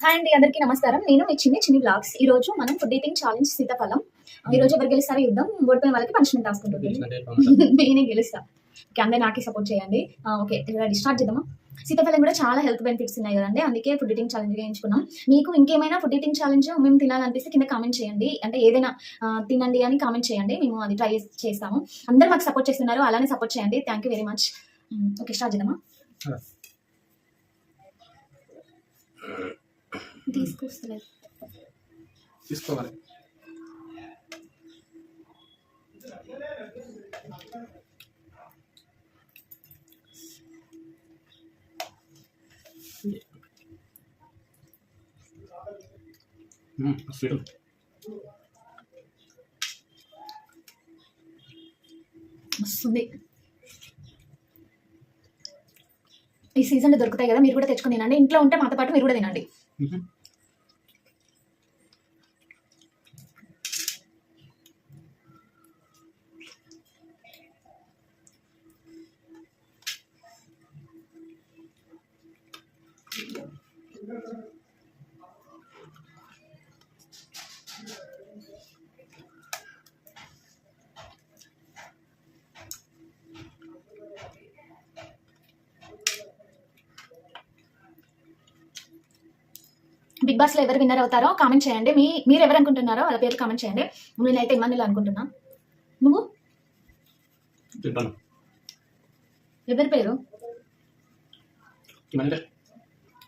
Hi అండి, అందరికీ నమస్కారం. నేను మీ చిన్ని బ్లాగ్స్. ఈ రోజు మనం ఫుడ్ ఈటింగ్ ఛాలెంజ్ సీతాఫలం. ఈ రోజు ఎవరు గెలుస్తారో యుద్ధం. ఓడిపోయిన వాళ్ళకి పనిష్మెంట్ రాసుకుంటుంది. నేనే గెలుస్తా. ఓకే, అందరూ నాకే సపోర్ట్ చేయండి. ఓకే, స్టార్ట్ చేద్దామా? సీతాఫలం కూడా చాలా హెల్త్ బెనిఫిట్స్ ఉన్నాయి కదండి, అందుకే ఫుడ్ ఈటింగ్ ఛాలెంజ్ ఎంచుకున్నాం. మీకు ఇంకేమైనా ఫుడ్ ఈటింగ్ ఛాలెంజ్ మేము తినాలనిపిస్తే కింద కామెంట్ చేయండి. అంటే ఏదైనా తినండి అని కామెంట్ చేయండి, మేము అది ట్రై చేస్తాము. అందరూ మాకు సపోర్ట్ చేస్తున్నారు, అలానే సపోర్ట్ చేయండి. Thank you very much. Okay, start చేద్దామా? తీసుకొస్తలేదు, తీసుకోవాలి. స్వీట్ వస్తుంది. ఈ సీజన్లో దొరుకుతాయి కదా, మీరు కూడా తెచ్చుకొని తినండి. ఇంట్లో ఉంటే మాతో పాటు మీరు కూడా తినండి. బిగ్ బాస్ లో ఎవరు విన్నర్ అవుతారో కామెంట్ చేయండి. మీరు ఎవరు అనుకుంటున్నారో వాళ్ళ పేరు కామెంట్ చేయండి. నేనైతే ఇమానుయేల్ అనుకుంటున్నా. నువ్వు ఎవరి పేరు?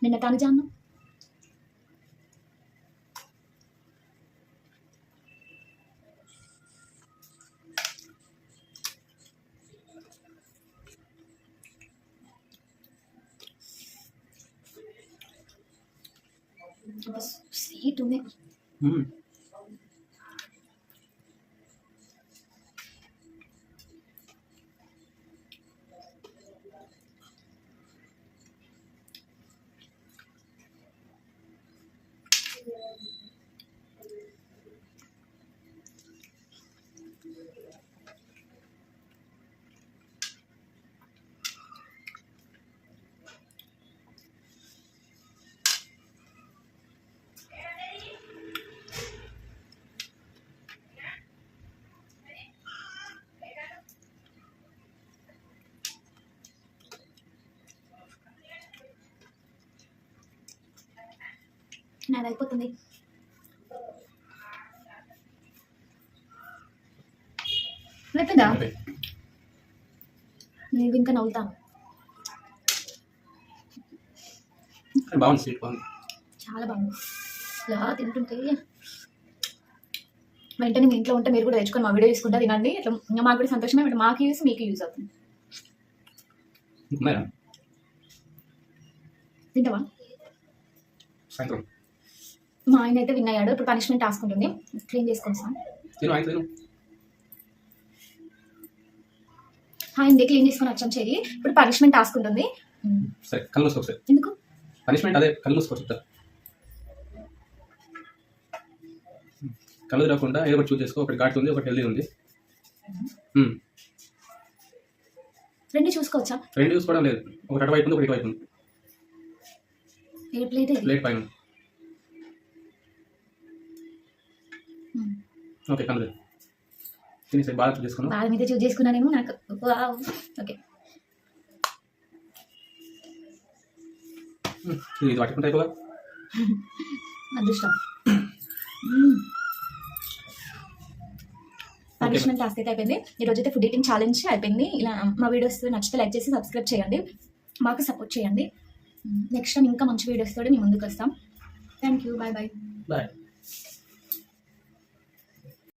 నిన్న తనుజ అన్న. స్వీట్ ఉంది. నాది అయిపోతుంది. అయిపోయిందా? నేను ఇంకా నవ్వుతాను. చాలా బాగుంది. ఇలా తింటుంటే వెంటనే మీ ఇంట్లో ఉంటే మీరు కూడా తెచ్చుకొని మా వీడియో తీసుకుంటా తినండి. ఇట్లా మాకు కూడా సంతోషమే, మాకు యూస్ మీకు యూజ్ అవుతుంది. తింటావా? మా ఆయన అయితే విన్ అయ్యాడు. ఇప్పుడు పనిష్మెంట్ రాసుకుంటుంది. క్లీన్ చేసుకొస్తాను. హాయింది, క్లీన్ చేసుకొని వచ్చాం చెయ్యి. ఇప్పుడు పనిష్మెంట్ రాసుకుంటుంది. ఎందుకు పనిష్మెంట్? అదే కళ్ళు మూసుకోవచ్చు. కళ్ళు రాకుండా ఏదో ఒకటి చూస్ చేసుకో. ఒకటి ఘాట్ ఉంది, ఒకటి హెల్దీ ఉంది. రెండు చూసుకోవచ్చా? రెండు చూసుకోవడం లేదు. ఒకటి అటు వైపు ఉంది, ఒకటి ఇటు వైపు ఉంది. ప్లేట్ పైన. ఓకే, కళ్ళు తినేసి బాగా చూస్ చేసుకున్నాను. బాగా మీద చూస్ చేసుకున్నానేమో నాకు. ఓకే, ఇది పట్టుకుంటే అయిపోగా. అదృష్టం. పనిష్మెంట్ లాస్ట్ అయితే అయిపోయింది. ఈరోజు అయితే ఫుడ్ ఈటింగ్ ఛాలెంజ్ అయిపోయింది. ఇలా మా వీడియోస్ నచ్చితే లైక్ చేసి సబ్స్క్రైబ్ చేయండి, మాకు సపోర్ట్ చేయండి. నెక్స్ట్ టైం ఇంకా మంచి వీడియోస్ తోటి మేము ముందుకు వస్తాం. Thank you. Bye bye.